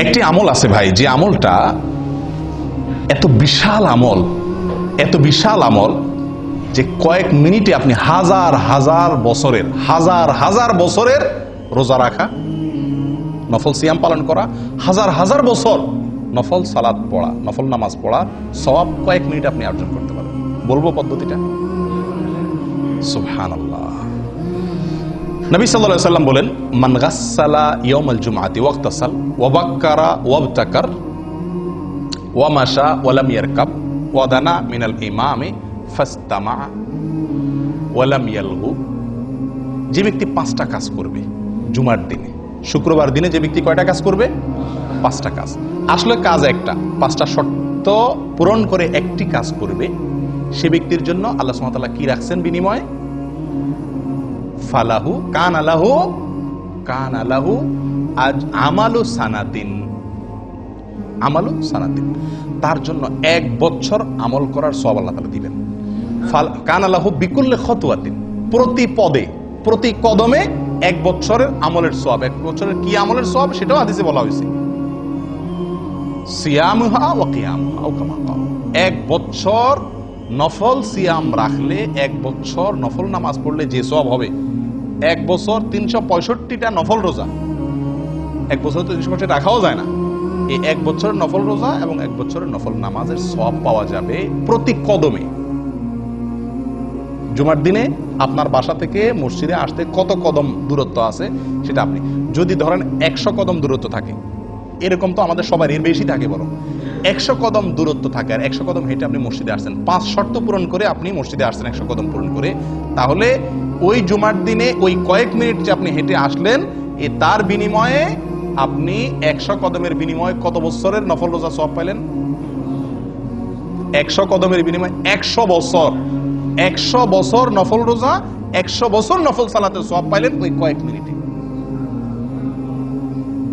একটি আমল আছে ভাই, যে আমলটা এত বিশাল আমল যে কয়েক মিনিটে আপনি হাজার হাজার বছরের রোজা রাখা, নফল সিয়াম পালন করা, হাজার বছর নফল সালাত পড়া, নফল নামাজ পড়া সওয়াব কয়েক মিনিট আপনি অর্জন করতে পারেন। বলবো পদ্ধতিটা? সুবহানাল্লাহ। নবী সাল্লাল্লাহু আলাইহি ওয়াসাল্লাম বলেন, মান গাসসালা ইয়াউমাল জুমআতি ওয়াক্তাসাল ওয়া বাক্কারা ওয়াবতাকার ওয়া মাশা ওয়া লাম ইয়ারকাব ওয়া দানা মিনাল ইমামি ফাস্তামা ওয়া লাম ইয়ালগু। যে ব্যক্তি 5টা কাজ করবে জুমার দিনে, শুক্রবার দিনে যে ব্যক্তি কয়টা কাজ করবে? 5টা কাজ। আসলে কাজ একটা, 5টা শর্ত পূরণ করে একটি কাজ করবে, সে ব্যক্তির জন্য আল্লাহ সুবহানাহু ওয়া তাআলা কি রাখছেন বিনিময়ে? ফালাহু কান আলাহু আজ আমালু সানাতিন, তার জন্য 1 বছর আমল করার সওয়াব আল্লাহ তাআলা দিবেন। কান আলাহু বিকুল্লি খতওয়াতিন, প্রতি পদে প্রতি কদমে 1 বছরের আমলের সওয়াব। 1 বছরের কি আমলের সওয়াব সেটাও হাদিসে বলা হয়েছে, সিয়ামুহা ওয়া কিয়ামুহা আও কামা ক্বাল। 1 বছর নফল সিয়াম রাখলে, 1 বছর নফল নামাজ পড়লে যে সওয়াব হবে, 1 বছর 365টা নফল রোজা, 1 বছর তো 365 রাখাও যায় না, এই 1 বছরের নফল রোজা এবং 1 বছরের নফল নামাজের সওয়াব পাওয়া যাবে প্রতি কদমে। জুমার দিনে আপনার বাসা থেকে মসজিদে আসতে কত কদম দূরত্ব আছে সেটা আপনি যদি ধরেন 100 কদম দূরত্ব থাকে, এরকম তো আমাদের সবার এর বেশি থাকে, বরং 100 কদম দূরত্ব থাকে, আর 100 কদম হেঁটে আপনি মসজিদে আসছেন, 5 শর্ত পূরণ করে আপনি মসজিদে আসছেন 100 কদম পূরণ করে, তাহলে ওই জুমার দিনে ওই কয়েক মিনিট যে আপনি হেঁটে আসলেন, তার বিনিময়ে আপনি 100 কদমের বিনিময়ে কত বছরের নফল রোজা সওয়াব পাইলেন? 100 কদমের বিনিময়ে 100 বছর, 100 বছর নফল রোজা, 100 বছর নফল সালাতের সওয়াব পাইলেন ওই কয়েক মিনিটে।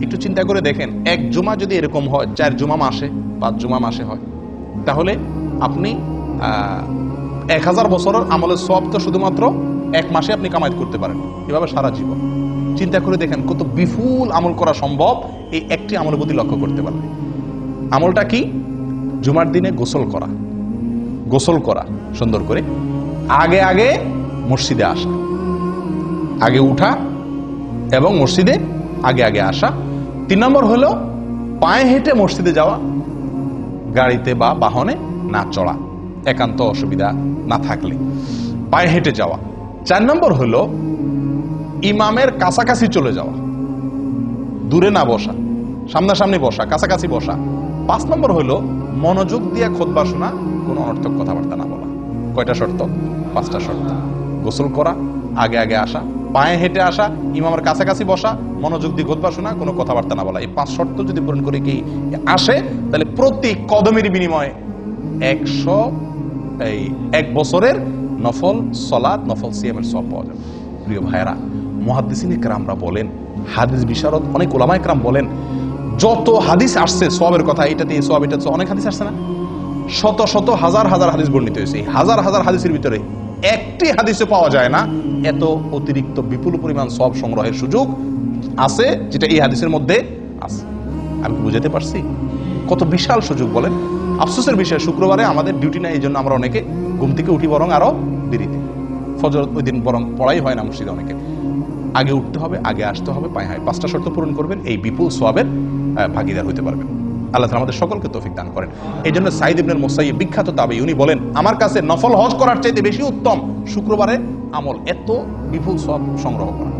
একটু চিন্তা করে দেখেন, 1 জুমা যদি এরকম হয়, 4 জুমা মাসে, 5 জুমা মাসে হয়, তাহলে আপনি 1000 বছরের আমলের সওয়াব তো শুধুমাত্র 1 মাসে আপনি কামাই করতে পারেন, এভাবে সারা জীবন। চিন্তা করে দেখেন কত বিপুল আমল করা সম্ভব এই একটি আমলের প্রতি লক্ষ্য করতে পারলে। আমলটা কি? জুমার দিনে গোসল করা সুন্দর করে, আগে মসজিদে আসা, আগে উঠা এবং মসজিদে আগে আসা। 3 নম্বর হলো পায়ে হেঁটে মসজিদে যাওয়া, গাড়িতে বা বাহনে না চড়া, একান্ত অসুবিধা না থাকলে পায়ে হেঁটে যাওয়া। 4 নম্বর হলো ইমামের কাছাকাছি চলে যাওয়া, দূরে না বসা, সামনাসামনি বসা, কাছাকাছি বসা। 5 নম্বর হলো মনোযোগ দিয়ে খুতবা শোনা, কোনো অনর্থক কথাবার্তা না বলা। কয়টা শর্ত? 5টা শর্ত। গোসল করা, আগে আসা, পায়ে হেঁটে আসা, ইমামের কাছাকাছি বসা, মনোযোগ দিয়ে খুতবা শোনা, কোনো কথাবার্তা না বলা। এই 5 শর্ত যদি পূরণ করে কি আসে, তাহলে প্রতি কদমের বিনিময়ে 1 বছরের নফল সালাত, নফল সিয়ামের সওয়াব পাওয়া যাবে। প্রিয় ভাইরা, মুহাদ্দিসিন ইকরামরা বলেন, হাদিস বিশারদ অনেক উলামা ইকরাম বলেন, যত হাদিস আসছে সওয়াবের কথা, এটাতে এই সওয়াব, এটাতে অনেক হাদিস আসছে না, শত হাজার হাদিস বর্ণিত হয়েছে। হাজার হাদিসের ভিতরে একটি হাদিসে পাওয়া যায় না এত অতিরিক্ত বিপুল পরিমাণ সওয়াব সংগ্রহের সুযোগ আছে যেটা এই হাদিসের মধ্যে আছে। আমি বুঝাতে পারছি কত বিশাল সুযোগ? বলেন, আফসোসের বিষয় শুক্রবারে আমাদের ডিউটি নাই, এই জন্য আমরা অনেকে ঘুম থেকে উঠি বরং আরো দেরিতে, ফজর ওই দিন বরং পড়াই হয় না মসজিদে। অনেকে আগে উঠতে হবে, আগে আসতে হবে, পায়ে হয়। 5টা শর্ত পূরণ করবেন, এই বিপুল সওয়াবের ভাগীদার হতে পারবেন। আল্লাহ তাআলা আমাদের সকলকে তৌফিক দান করেন। এই জন্য সাঈদ ইবনে মুসাইয়্যিব, বিখ্যাত তাবেঈ, উনি বলেন, আমার কাছে নফল হজ করার চাইতে বেশি উত্তম শুক্রবারে আমল, এত বিপুল সওয়াব সংগ্রহ করা।